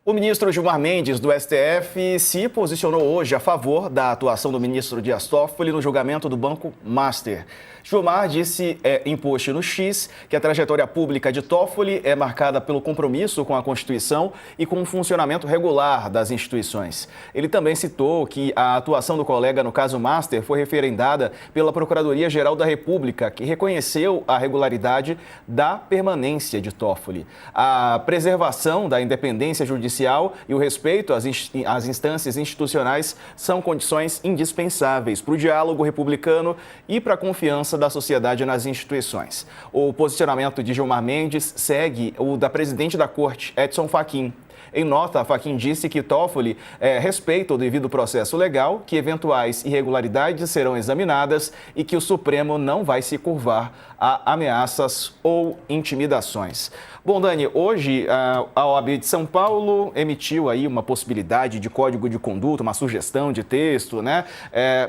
O ministro Gilmar Mendes, do STF, se posicionou hoje a favor da atuação do ministro Dias Toffoli no julgamento do Banco Master. Gilmar disse em post no X que a trajetória pública de Toffoli é marcada pelo compromisso com a Constituição e com o funcionamento regular das instituições. Ele também citou que a atuação do colega no caso Master foi referendada pela Procuradoria-Geral da República, que reconheceu a regularidade da permanência de Toffoli. A preservação da independência judicial e o respeito às instâncias institucionais são condições indispensáveis para o diálogo republicano e para a confiança da sociedade nas instituições. O posicionamento de Gilmar Mendes segue o da presidente da Corte, Edson Fachin. Em nota, Fachin disse que Toffoli respeita o devido processo legal, que eventuais irregularidades serão examinadas e que o Supremo não vai se curvar a ameaças ou intimidações. Bom, Dani, hoje a OAB de São Paulo emitiu aí uma possibilidade de código de conduta, uma sugestão de texto, né?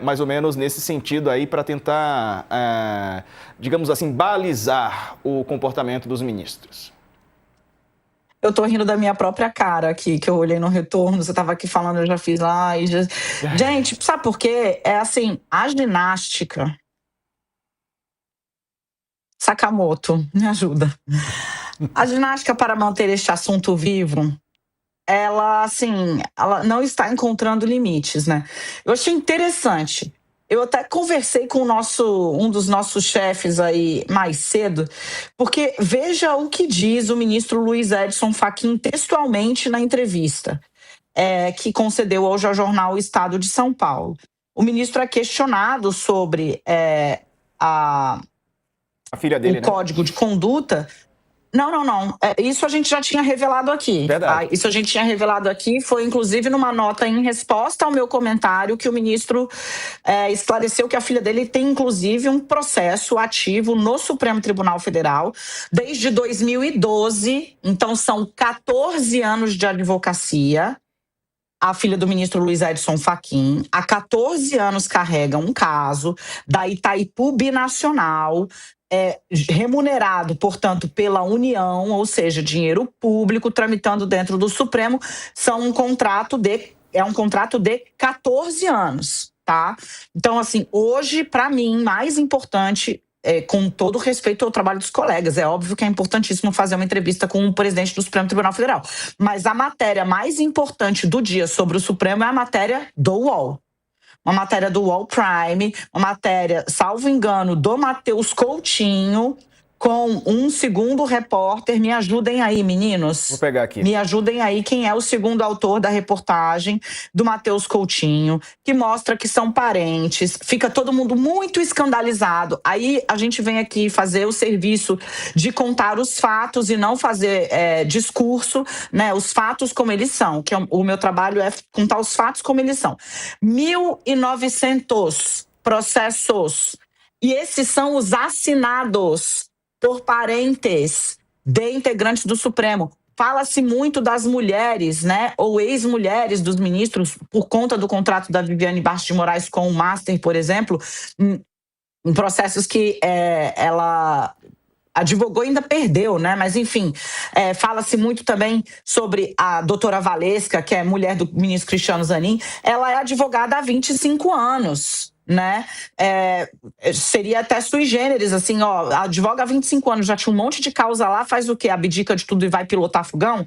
Mais ou menos nesse sentido aí para tentar, digamos assim, balizar o comportamento dos ministros. Eu tô rindo da minha própria cara aqui, que eu olhei no retorno, você tava aqui falando, eu já fiz lá. Gente, sabe por quê? É assim, a ginástica... Sakamoto, me ajuda. A ginástica para manter este assunto vivo, ela não está encontrando limites, né? Eu achei interessante. Eu até conversei com um dos nossos chefes aí mais cedo, porque veja o que diz o ministro Luiz Edson Fachin textualmente na entrevista que concedeu ao jornal Estado de São Paulo. O ministro é questionado sobre a filha dele, o código de conduta. Não. Isso a gente já tinha revelado aqui. Verdade. Isso a gente tinha revelado aqui, foi inclusive numa nota em resposta ao meu comentário que o ministro esclareceu que a filha dele tem inclusive um processo ativo no Supremo Tribunal Federal desde 2012, então são 14 anos de advocacia. A filha do ministro Luiz Edson Fachin, há 14 anos carrega um caso da Itaipu Binacional, remunerado, portanto, pela União, ou seja, dinheiro público, tramitando dentro do Supremo, um contrato de 14 anos, tá? Então, assim, hoje, para mim, mais importante... com todo respeito ao trabalho dos colegas, é óbvio que é importantíssimo fazer uma entrevista com o presidente do Supremo Tribunal Federal, mas a matéria mais importante do dia sobre o Supremo é a matéria do UOL. Uma matéria do UOL Prime, uma matéria, salvo engano, do Matheus Coutinho, com um segundo repórter. Me ajudem aí, meninos. Vou pegar aqui. Me ajudem aí quem é o segundo autor da reportagem do Matheus Coutinho, que mostra que são parentes. Fica todo mundo muito escandalizado. Aí a gente vem aqui fazer o serviço de contar os fatos e não fazer discurso, né? Os fatos como eles são, que o meu trabalho é contar os fatos como eles são. 1.900 processos. E esses são os assinados por parentes de integrantes do Supremo. Fala-se muito das mulheres, né, ou ex-mulheres dos ministros, por conta do contrato da Viviane Bastos de Moraes com o Master, por exemplo, em processos que ela advogou e ainda perdeu, né? Mas, enfim, fala-se muito também sobre a doutora Valesca, que é mulher do ministro Cristiano Zanin. Ela é advogada há 25 anos. Né? Seria até sui generis, assim, advoga há 25 anos, já tinha um monte de causa lá, faz o quê? Abdica de tudo e vai pilotar fogão?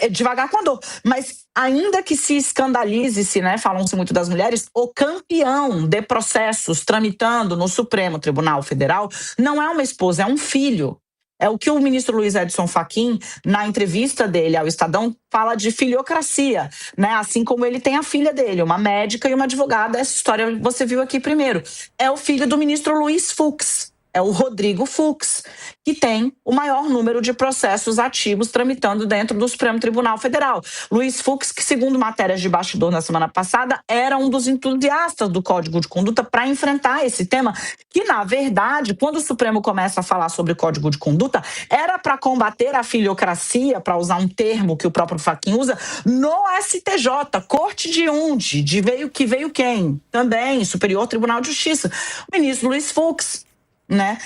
Devagar com a dor. Mas ainda que se escandalize-se, né? Falam-se muito das mulheres, o campeão de processos tramitando no Supremo Tribunal Federal não é uma esposa, é um filho. É o que o ministro Luiz Edson Fachin, na entrevista dele ao Estadão, fala de filiocracia, né? Assim como ele tem a filha dele, uma médica e uma advogada. Essa história você viu aqui primeiro. É o filho do ministro Luiz Fux, é o Rodrigo Fux, que tem o maior número de processos ativos tramitando dentro do Supremo Tribunal Federal. Luiz Fux, que segundo matérias de bastidor na semana passada, era um dos entusiastas do Código de Conduta para enfrentar esse tema, que na verdade, quando o Supremo começa a falar sobre Código de Conduta, era para combater a filiocracia, para usar um termo que o próprio Fachin usa, no STJ, Corte de onde? De veio quem? Também, Superior Tribunal de Justiça. O ministro Luiz Fux. né?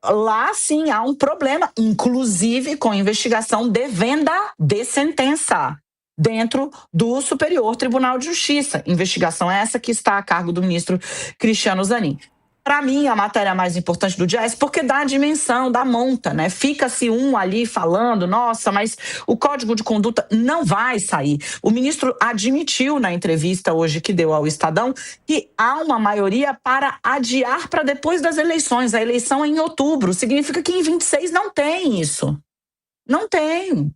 Lá sim há um problema, inclusive com investigação de venda de sentença dentro do Superior Tribunal de Justiça. Investigação essa que está a cargo do ministro Cristiano Zanin. Para mim, a matéria mais importante do dia é porque dá a dimensão, dá monta, né? Fica-se um ali falando, nossa, mas o Código de Conduta não vai sair. O ministro admitiu na entrevista hoje que deu ao Estadão que há uma maioria para adiar para depois das eleições. A eleição é em outubro, significa que em 26 não tem isso. Não tem.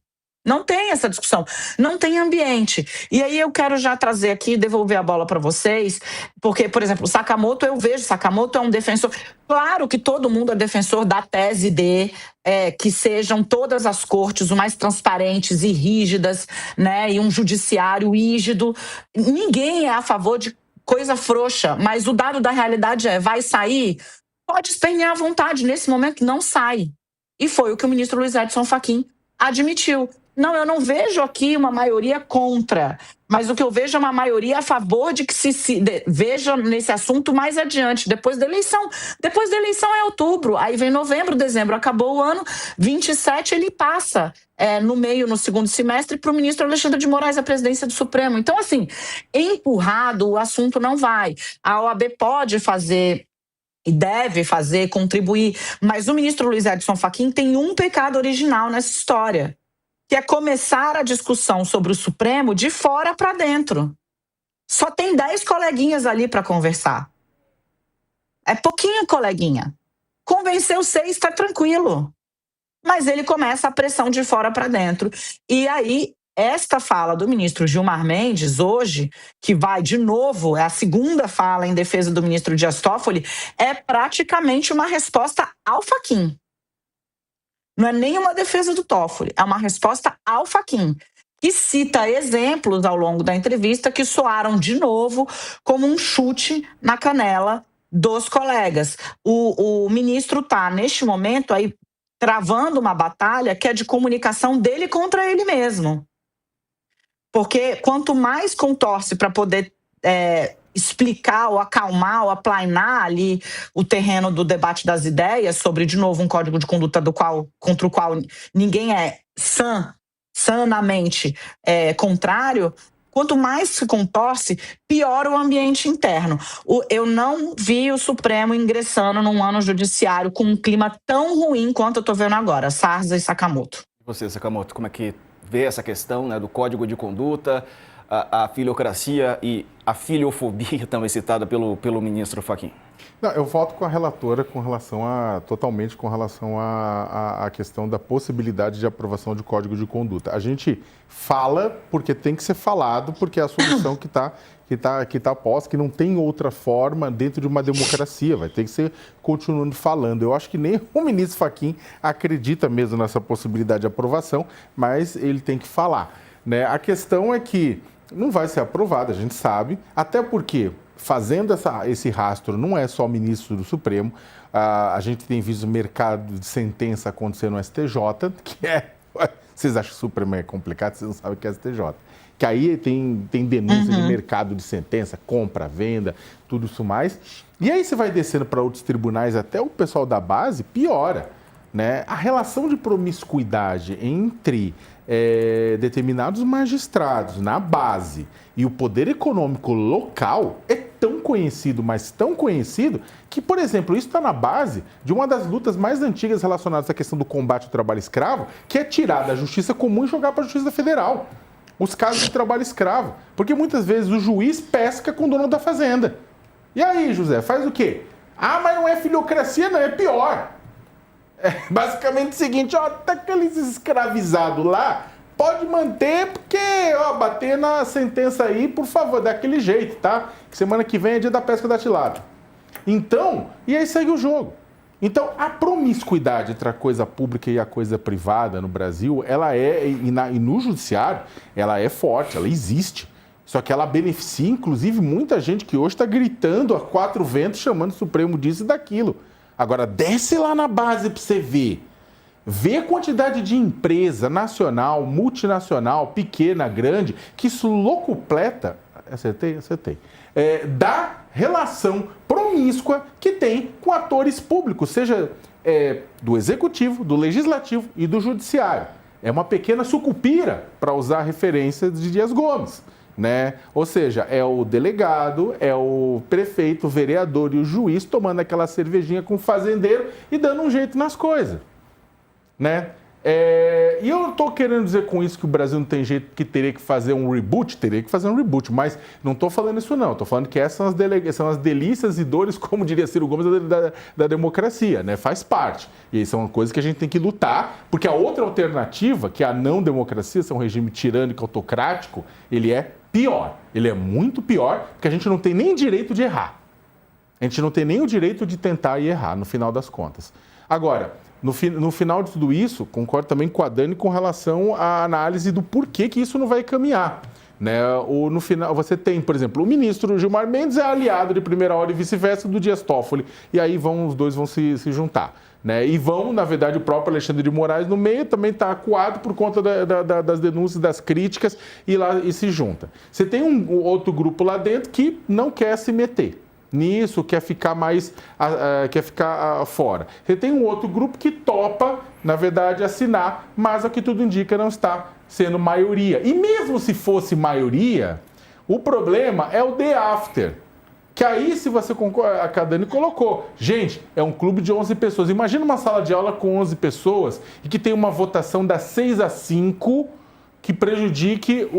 Não tem essa discussão, não tem ambiente. E aí eu quero já trazer aqui, devolver a bola para vocês, porque, por exemplo, o Sakamoto, eu vejo, Sakamoto é um defensor, claro que todo mundo é defensor da tese de que sejam todas as cortes o mais transparentes e rígidas, né, e um judiciário rígido. Ninguém é a favor de coisa frouxa, mas o dado da realidade vai sair? Pode espernear à vontade, nesse momento não sai. E foi o que o ministro Luiz Edson Fachin admitiu. Não, eu não vejo aqui uma maioria contra, mas o que eu vejo é uma maioria a favor de que se veja nesse assunto mais adiante, depois da eleição. Depois da eleição é outubro, aí vem novembro, dezembro, acabou o ano, 27 ele passa no segundo semestre, para o ministro Alexandre de Moraes, a presidência do Supremo. Então, assim, empurrado o assunto não vai. A OAB pode fazer e deve fazer, contribuir, mas o ministro Luiz Edson Fachin tem um pecado original nessa história, que é começar a discussão sobre o Supremo de fora para dentro. Só tem 10 coleguinhas ali para conversar. É pouquinho coleguinha. Convenceu 6, está tranquilo. Mas ele começa a pressão de fora para dentro. E aí, esta fala do ministro Gilmar Mendes, hoje, que vai de novo, é a segunda fala em defesa do ministro Dias Toffoli, é praticamente uma resposta ao Fachin. Não é nem uma defesa do Toffoli, é uma resposta ao Fachin, que cita exemplos ao longo da entrevista que soaram de novo como um chute na canela dos colegas. O ministro está, neste momento, aí travando uma batalha que é de comunicação dele contra ele mesmo. Porque quanto mais contorce para poder explicar ou acalmar ou aplainar ali o terreno do debate das ideias sobre, de novo, um código de conduta contra o qual ninguém é sanamente contrário, quanto mais se contorce, pior o ambiente interno. Eu não vi o Supremo ingressando num ano judiciário com um clima tão ruim quanto eu estou vendo agora, Sarza e Sakamoto. Você, Sakamoto, como é que vê essa questão, né, do código de conduta, a filiocracia e a filiofobia também citada pelo ministro Fachin? Não, eu voto com a relatora totalmente com relação à questão da possibilidade de aprovação de código de conduta. A gente fala porque tem que ser falado, porque é a solução que está posta, que não tem outra forma dentro de uma democracia, vai ter que ser continuando falando. Eu acho que nem o ministro Fachin acredita mesmo nessa possibilidade de aprovação, mas ele tem que falar, né? A questão é que não vai ser aprovada, a gente sabe, até porque, fazendo esse rastro, não é só o ministro do Supremo, a gente tem visto o mercado de sentença acontecer no STJ, que vocês acham que o Supremo é complicado, vocês não sabem o que é STJ. Que aí tem denúncia de mercado de sentença, compra, venda, tudo isso mais. E aí você vai descendo para outros tribunais, até o pessoal da base, piora, né? A relação de promiscuidade entre determinados magistrados na base e o poder econômico local é tão conhecido, mas tão conhecido, que, por exemplo, isso está na base de uma das lutas mais antigas relacionadas à questão do combate ao trabalho escravo, que é tirar da justiça comum e jogar para a justiça federal os casos de trabalho escravo. Porque muitas vezes o juiz pesca com o dono da fazenda. E aí, José, faz o quê? Ah, mas não é filiocracia, não, é pior. É basicamente o seguinte, tá aqueles escravizados lá, pode manter, porque, bater na sentença aí, por favor, daquele jeito, tá? Semana que vem é dia da pesca da tilápia. Então, e aí segue o jogo. Então, a promiscuidade entre a coisa pública e a coisa privada no Brasil, ela e no judiciário, ela é forte, ela existe. Só que ela beneficia, inclusive, muita gente que hoje está gritando a quatro ventos, chamando o Supremo disso e daquilo. Agora, desce lá na base para você ver. Vê a quantidade de empresa nacional, multinacional, pequena, grande, que isso locupleta Acertei? Acertei. Da relação promíscua que tem com atores públicos, seja do executivo, do legislativo e do judiciário. É uma pequena sucupira, para usar a referência de Dias Gomes, né? Ou seja, é o delegado, é o prefeito, o vereador e o juiz tomando aquela cervejinha com o fazendeiro e dando um jeito nas coisas, né? E eu não estou querendo dizer com isso que o Brasil não tem jeito, que teria que fazer um reboot, mas não estou falando isso não, estou falando que essas são as delícias e dores, como diria Ciro Gomes, da democracia, né? Faz parte. E isso é uma coisa que a gente tem que lutar, porque a outra alternativa, que é a não democracia, ser um regime tirânico, autocrático, ele é pior, ele é muito pior, porque a gente não tem nem direito de errar. A gente não tem nem o direito de tentar e errar, no final das contas. Agora, no final de tudo isso, concordo também com a Dani com relação à análise do porquê que isso não vai caminhar, né? No final, você tem, por exemplo, o ministro Gilmar Mendes é aliado de primeira hora e vice-versa do Dias Toffoli, e aí os dois vão se juntar, né? E na verdade, o próprio Alexandre de Moraes no meio também está acuado por conta das denúncias, das críticas, e se junta. Você tem um outro grupo lá dentro que não quer se meter nisso, quer ficar fora. Você tem um outro grupo que topa, na verdade, assinar, mas o que tudo indica não está sendo maioria. E mesmo se fosse maioria, o problema é o day after. Que aí, se você concorda, a Dani colocou, gente, é um clube de 11 pessoas. Imagina uma sala de aula com 11 pessoas e que tem uma votação das 6-5 que prejudique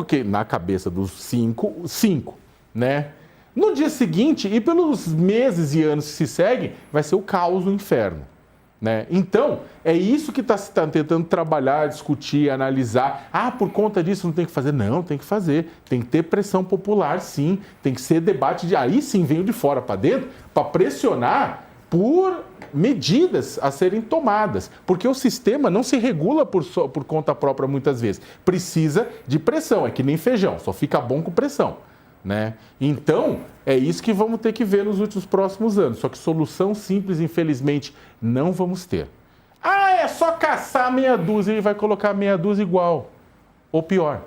que na cabeça dos 5, né? No dia seguinte, e pelos meses e anos que se seguem, vai ser o caos, o inferno, né? Então, é isso que está tentando trabalhar, discutir, analisar. Por conta disso não tem que fazer? Não, tem que fazer. Tem que ter pressão popular, sim. Tem que ser debate aí sim, veio de fora para dentro, para pressionar por medidas a serem tomadas. Porque o sistema não se regula por conta própria muitas vezes. Precisa de pressão, é que nem feijão, só fica bom com pressão, né? Então, é isso que vamos ter que ver nos próximos anos. Só que solução simples, infelizmente, não vamos ter. É só caçar meia dúzia e vai colocar meia dúzia igual. Ou pior.